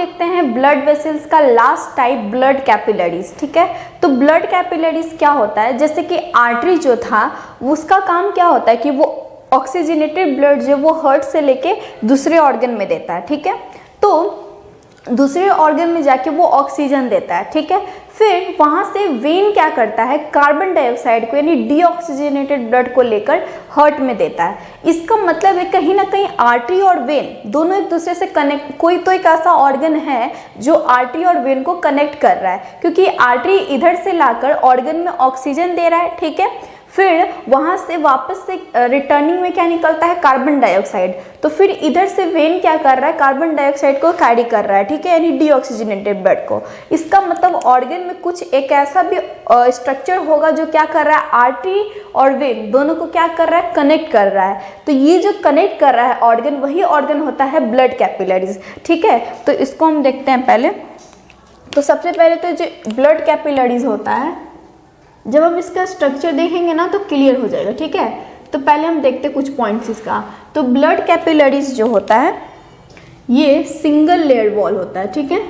देखते हैं blood vessels का लास्ट टाइप ब्लड कैपिलरीज। ठीक है, तो ब्लड कैपिलरीज क्या होता है, जैसे कि आर्टरी जो था उसका काम क्या होता है कि वो ऑक्सीजनेटेड ब्लड जो वो हार्ट से लेके दूसरे ऑर्गन में देता है। ठीक है, तो दूसरे ऑर्गन में जाके वो ऑक्सीजन देता है। ठीक है, फिर वहाँ से वेन क्या करता है, कार्बन डाइऑक्साइड को यानी डीऑक्सीजनेटेड ब्लड को लेकर हार्ट में देता है। इसका मतलब है कहीं ना कहीं आर्टरी और वेन दोनों एक दूसरे से कनेक्ट, कोई तो एक ऐसा ऑर्गन है जो आर्टरी और वेन को कनेक्ट कर रहा है, क्योंकि आर्टरी इधर से लाकर ऑर्गन में ऑक्सीजन दे रहा है। ठीक है, फिर वहाँ से वापस से रिटर्निंग में क्या निकलता है, कार्बन डाइऑक्साइड। तो फिर इधर से वेन क्या कर रहा है, कार्बन डाइऑक्साइड को कैरी कर रहा है। ठीक है, यानी डीऑक्सीजनेटेड ब्लड को। इसका मतलब ऑर्गन में कुछ एक ऐसा भी स्ट्रक्चर होगा जो क्या कर रहा है, आर्टरी और वेन दोनों को क्या कर रहा है, कनेक्ट कर रहा है। तो ये जो कनेक्ट कर रहा है ऑर्गन, वही ऑर्गन होता है ब्लड कैपिलरीज। ठीक है, तो इसको हम देखते हैं पहले। तो सबसे पहले तो जो ब्लड कैपिलरीज होता है, जब हम इसका स्ट्रक्चर देखेंगे ना तो क्लियर हो जाएगा। ठीक है, तो पहले हम देखते हैं कुछ पॉइंट्स इसका। तो ब्लड कैपिलरीज जो होता है ये सिंगल लेयर वॉल होता है। ठीक है,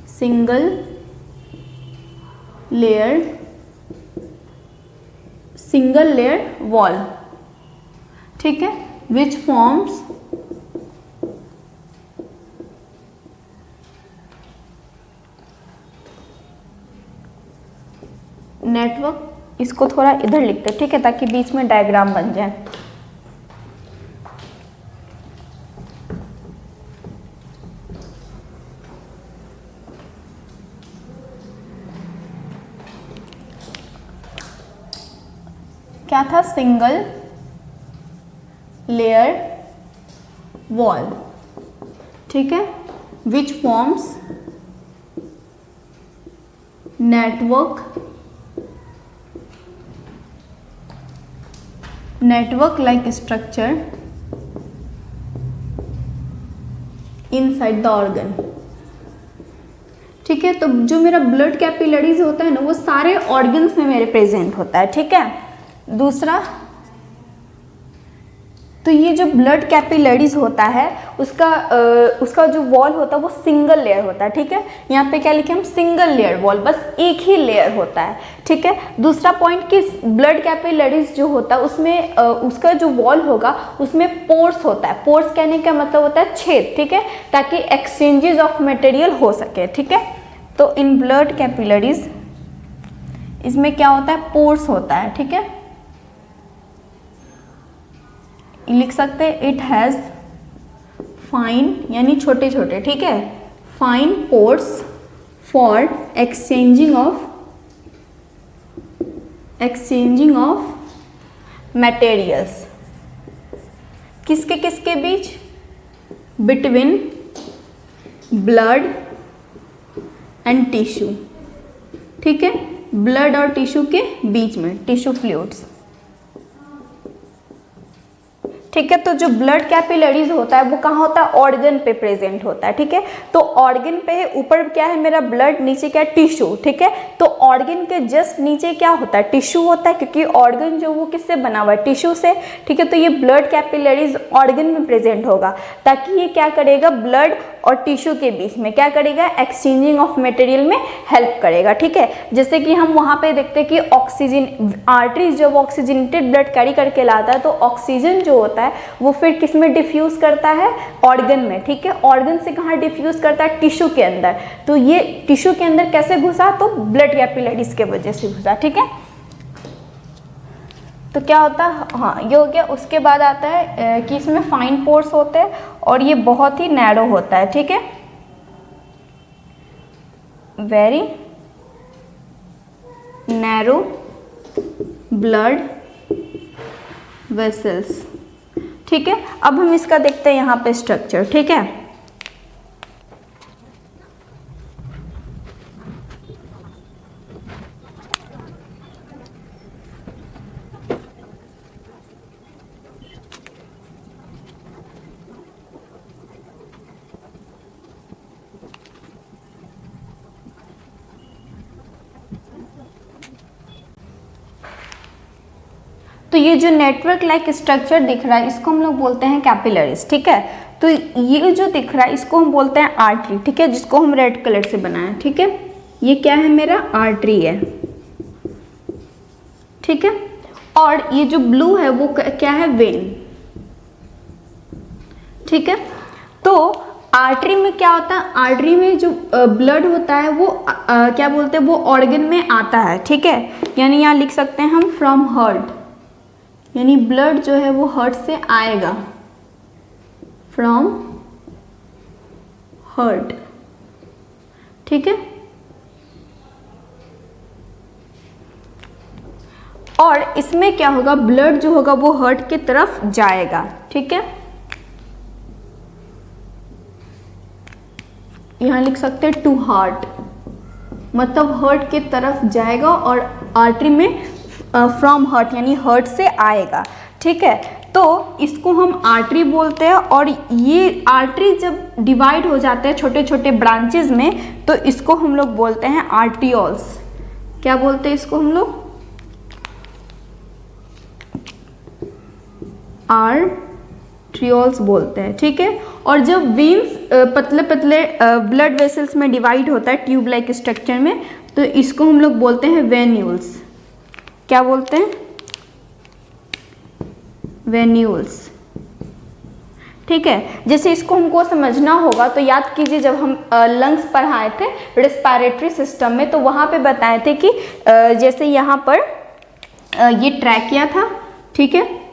सिंगल लेयर वॉल। ठीक है, विच फॉर्म्स नेटवर्क। इसको थोड़ा इधर लिखते हैं, ठीक है, ताकि बीच में डायग्राम बन जाए। क्या था, सिंगल लेयर वॉल। ठीक है, which forms network like structure inside the organ। ठीक है, तो जो मेरा ब्लड कैपिलरीज होता है ना वो सारे ऑर्गन्स में मेरे प्रेजेंट होता है। ठीक है, दूसरा तो ये जो ब्लड कैपिलरीज होता है उसका जो वॉल होता है वो सिंगल लेयर होता है। ठीक है, यहाँ पे क्या लिखे हम, सिंगल लेयर वॉल, बस एक ही लेयर होता है। ठीक है, दूसरा पॉइंट कि ब्लड कैपिलरीज जो होता है उसमें उसका जो वॉल होगा उसमें पोर्स होता है। पोर्स कहने का मतलब होता है छेद। ठीक है, ताकि एक्सचेंजेस ऑफ मटेरियल हो सके। ठीक है, तो इन ब्लड कैपिलरीज इसमें क्या होता है, पोर्स होता है। ठीक है, लिख सकते हैं इट हैज फाइन यानी छोटे छोटे। ठीक है, fine pores for exchanging of materials. किसके बीच, बिटवीन ब्लड एंड टिश्यू। ठीक है, ब्लड और टिश्यू के बीच में, टिश्यू फ्लूइड्स। ठीक है, तो जो ब्लड कैपिलरीज होता है वो कहाँ होता है, ऑर्गन पे प्रेजेंट होता है। ठीक है, तो ऑर्गन पे है, ऊपर क्या है मेरा ब्लड, नीचे क्या है, टिश्यू। ठीक है, तो ऑर्गन के जस्ट नीचे क्या होता है, टिश्यू होता है, क्योंकि ऑर्गन जो वो किससे बना हुआ है, टिश्यू से। ठीक है, तो ये ब्लड कैपिलरीज ऑर्गन में प्रेजेंट होगा, ताकि ये क्या करेगा, ब्लड और टिश्यू के बीच में क्या करेगा, एक्सचेंजिंग ऑफ मटेरियल में हेल्प करेगा। ठीक है, जैसे कि हम वहाँ पे देखते हैं कि ऑक्सीजन, आर्टरीज जब ऑक्सीजनेटेड ब्लड कैरी करके लाता है तो ऑक्सीजन जो होता है वो फिर किस में डिफ्यूज करता है, ऑर्गन में। ठीक है, ऑर्गन से कहाँ डिफ्यूज करता है, टिश्यू के अंदर। तो ये टिश्यू के अंदर कैसे घुसा, तो ब्लड कैपिलरीज के वजह से घुसा। ठीक है, तो क्या होता है, हाँ ये हो गया। उसके बाद आता है कि इसमें फाइन पोर्स होते हैं और ये बहुत ही नैरो होता है। ठीक है, वेरी नैरो ब्लड वेसल्स। ठीक है, अब हम इसका देखते हैं यहाँ पे स्ट्रक्चर। ठीक है, तो ये जो नेटवर्क लाइक स्ट्रक्चर दिख रहा है इसको हम लोग बोलते हैं कैपिलरीज। ठीक है, तो ये जो दिख रहा है इसको हम बोलते हैं आर्टरी, ठीक है, जिसको हम रेड कलर से बनाए, ठीक है। ये क्या है, मेरा आर्टरी है, ठीक है। और ये जो ब्लू है वो क्या है, वेन, ठीक है। तो आर्टरी में क्या होता है, आर्टरी में जो ब्लड होता है वो क्या बोलते हैं, वो ऑर्गन में आता है, ठीक है। यानी यहाँ लिख सकते हैं हम फ्रॉम हार्ट, यानी ब्लड जो है वो हार्ट से आएगा, फ्रॉम हार्ट, ठीक है। और इसमें क्या होगा, ब्लड जो होगा वो हार्ट की तरफ जाएगा, ठीक है। यहाँ लिख सकते हैं टू हार्ट, मतलब हार्ट की तरफ जाएगा, और आर्टरी में फ्रॉम हार्ट यानी हार्ट से आएगा, ठीक है। तो इसको हम आर्टरी बोलते हैं। और ये आर्टरी जब डिवाइड हो जाते हैं छोटे छोटे ब्रांचेस में, तो इसको हम लोग बोलते हैं आर्टियोल्स। क्या बोलते हैं इसको हम लोग, आर्टियोल्स बोलते हैं, ठीक है। और जब वेन्स पतले पतले ब्लड वेसल्स में डिवाइड होता है ट्यूब लाइक स्ट्रक्चर में, तो इसको हम लोग बोलते हैं वेन्यूल्स। क्या बोलते हैं, वेन्यूल्स, ठीक है। जैसे इसको हमको समझना होगा तो याद कीजिए, जब हम लंग्स पढ़ाए थे रेस्पिरेटरी सिस्टम में, तो वहाँ पे बताए थे कि जैसे यहाँ पर ये ट्रैकिया था, ठीक है।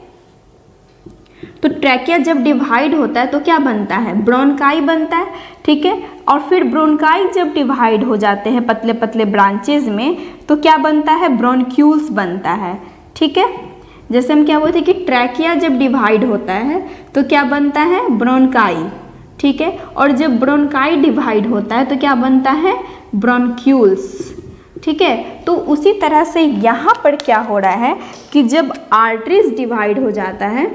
तो ट्रैकिया जब डिवाइड होता है तो क्या बनता है, ब्रोंकाई बनता है, ठीक है। और फिर ब्रोंकाई जब डिवाइड हो जाते हैं पतले पतले ब्रांचेज में, तो क्या बनता है, ब्रोंक्यूल्स बनता है, ठीक है। जैसे हम क्या बोलते हैं कि ट्रैकिया जब डिवाइड होता है तो क्या बनता है, ब्रोंकाई, ठीक है। और जब ब्रोंकाई डिवाइड होता है तो क्या बनता है, ब्रोंक्यूल्स, ठीक है। तो उसी तरह से यहाँ पर क्या हो रहा है कि जब आर्टरीज डिवाइड हो जाता है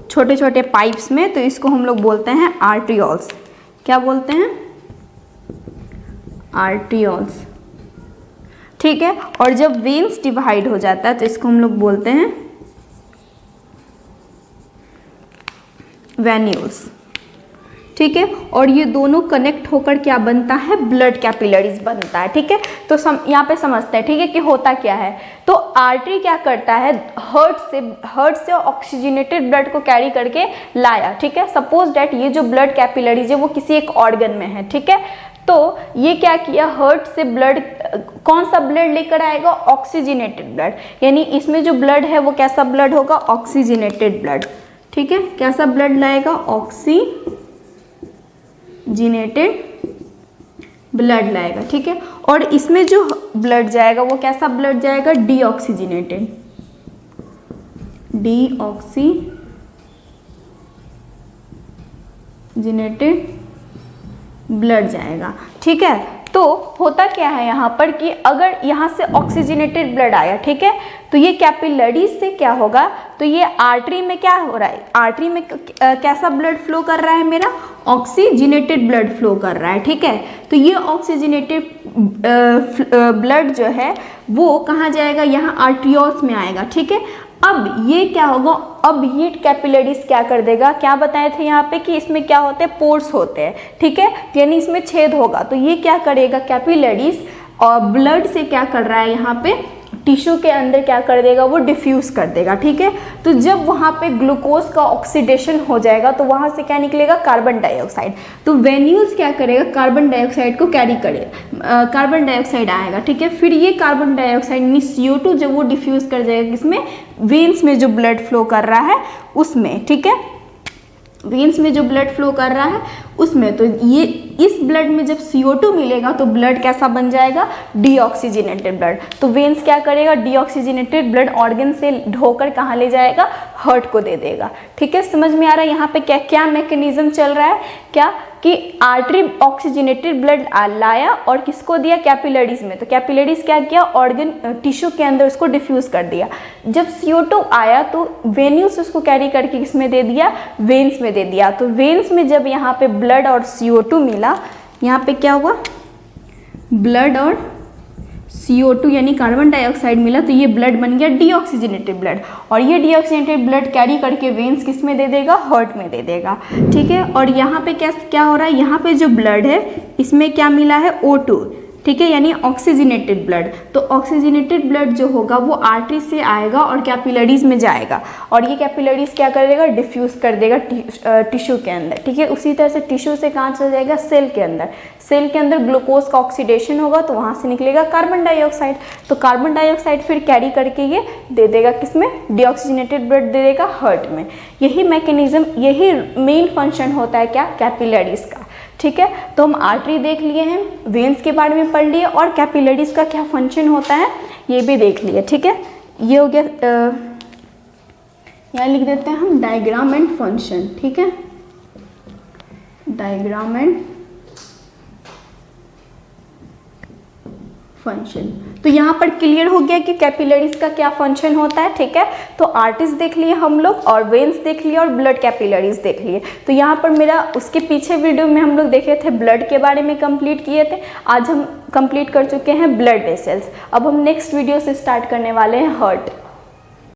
छोटे छोटे पाइप्स में, तो इसको हम लोग बोलते हैं आर्टियोल्स। क्या बोलते हैं, आर्टियोल्स, ठीक है। और जब वेन्स डिवाइड हो जाता है तो इसको हम लोग बोलते हैं वेन्यूल्स, ठीक है। और ये दोनों कनेक्ट होकर क्या बनता है, ब्लड कैपिलरीज बनता है, ठीक है। तो यहाँ पे समझते हैं, ठीक है, कि होता क्या है। तो आर्टरी क्या करता है, हार्ट से ऑक्सीजनेटेड ब्लड को कैरी करके लाया, ठीक है। सपोज डैट ये जो ब्लड कैपिलरीज है वो किसी एक ऑर्गन में है, ठीक है। तो ये क्या किया, हार्ट से ब्लड, कौन सा ब्लड लेकर आएगा, ऑक्सीजनेटेड ब्लड, यानी इसमें जो ब्लड है वो कैसा ब्लड होगा, ऑक्सीजनेटेड ब्लड, ठीक है। कैसा ब्लड लाएगा, ऑक्सीजनेटेड ब्लड लाएगा, ठीक है। और इसमें जो ब्लड जाएगा वो कैसा ब्लड जाएगा, डीऑक्सीजनेटेड, डीऑक्सीजनेटेड ब्लड जाएगा, ठीक है। तो होता क्या है यहाँ पर कि अगर यहाँ से ऑक्सीजनेटेड ब्लड आया, ठीक है, तो ये कैपिलरीज से क्या होगा, तो ये आर्टरी में क्या हो रहा है, आर्टरी में कैसा ब्लड फ्लो कर रहा है, मेरा ऑक्सीजनेटेड ब्लड फ्लो कर रहा है, ठीक है। तो ये ऑक्सीजनेटेड ब्लड जो है वो कहाँ जाएगा, यहाँ आर्टियोल्स में आएगा, ठीक है। अब ये क्या होगा, अब ये कैपिलरीज क्या कर देगा, क्या बताए थे यहाँ पे कि इसमें क्या होते हैं, पोर्स होते हैं, ठीक है। यानी इसमें छेद होगा, तो ये क्या करेगा, कैपिलरीज और ब्लड से क्या कर रहा है, यहाँ पे टिश्यू के अंदर क्या कर देगा, वो डिफ्यूज कर देगा, ठीक है। तो जब वहाँ पे ग्लूकोज का ऑक्सीडेशन हो जाएगा तो वहाँ से क्या निकलेगा, कार्बन डाइऑक्साइड। तो वेन्यूल्स क्या करेगा, कार्बन डाइऑक्साइड को कैरी करेगा, कार्बन डाइऑक्साइड आएगा, ठीक है। फिर ये कार्बन डाइऑक्साइड यानी CO2 जब वो डिफ्यूज कर जाएगा किसमें, वेन्स में जो ब्लड फ्लो कर रहा है उसमें, ठीक है। वेन्स में जो ब्लड फ्लो कर रहा है उसमें, तो ये इस ब्लड में जब CO2 मिलेगा तो ब्लड कैसा बन जाएगा, डीऑक्सीजनेटेड ब्लड। तो वेन्स क्या करेगा, डीऑक्सीजनेटेड ब्लड ऑर्गन से ढोकर कहाँ ले जाएगा, हार्ट को दे देगा, ठीक है। समझ में आ रहा है यहाँ पे क्या क्या मैकेनिज्म चल रहा है, क्या कि आर्टरी ऑक्सीजनेटेड ब्लड लाया और किसको दिया, कैपिलरीज में। तो कैपिलरीज क्या किया, ऑर्गन टिश्यू के अंदर उसको डिफ्यूज कर दिया। जब CO2 आया तो वेन्यूल्स उसको कैरी करके किसमें दे दिया, वेन्स में दे दिया। तो वेन्स में जब यहाँ पे ब्लड और CO2 मिला, यहाँ पे क्या हुआ, ब्लड और CO2 यानी कार्बन डाइऑक्साइड मिला, तो ये ब्लड बन गया डीऑक्सीजनेटेड ब्लड, और ये डीऑक्सीजनेटेड ब्लड कैरी करके वेन्स किस में दे देगा, हार्ट में दे देगा, ठीक है। और यहाँ पे क्या हो रहा है, यहाँ पे जो ब्लड है इसमें क्या मिला है, O2, ठीक है, यानी ऑक्सीजनेटेड ब्लड। तो ऑक्सीजनेटेड ब्लड जो होगा वो आर्टरी से आएगा और कैपिलरीज में जाएगा, और ये कैपिलरीज क्या कर देगा, डिफ्यूज कर देगा टिश्यू के अंदर, ठीक है। उसी तरह से टिश्यू से कहाँ चल जाएगा, सेल के अंदर। सेल के अंदर ग्लूकोज का ऑक्सीडेशन होगा तो वहाँ से निकलेगा कार्बन डाइऑक्साइड, तो कार्बन डाइऑक्साइड फिर कैरी करके ये दे देगा किसमें, डीऑक्सीजनेटेड ब्लड दे देगा हार्ट में। यही मैकेनिज्म, यही मेन फंक्शन होता है क्या, कैपिलरीज का, ठीक है। तो हम आर्टरी देख लिए हैं, वेन्स के बारे में पढ़ लिए, और कैपिलरीज का क्या फंक्शन होता है ये भी देख लिए, ठीक है। ये हो गया, यहाँ लिख देते हैं हम डायग्राम एंड फंक्शन, ठीक है, डायग्राम एंड फंक्शन। तो यहाँ पर क्लियर हो गया कि कैपिलरीज का क्या फंक्शन होता है, ठीक है। तो आर्टरीज देख लिए हम लोग, और वेन्स देख लिए, और ब्लड कैपिलरीज देख लिए। तो यहाँ पर मेरा उसके पीछे वीडियो में हम लोग देखे थे ब्लड के बारे में कंप्लीट किए थे, आज हम कंप्लीट कर चुके हैं ब्लड वेसल्स। अब हम नेक्स्ट वीडियो से स्टार्ट करने वाले हैं हार्ट।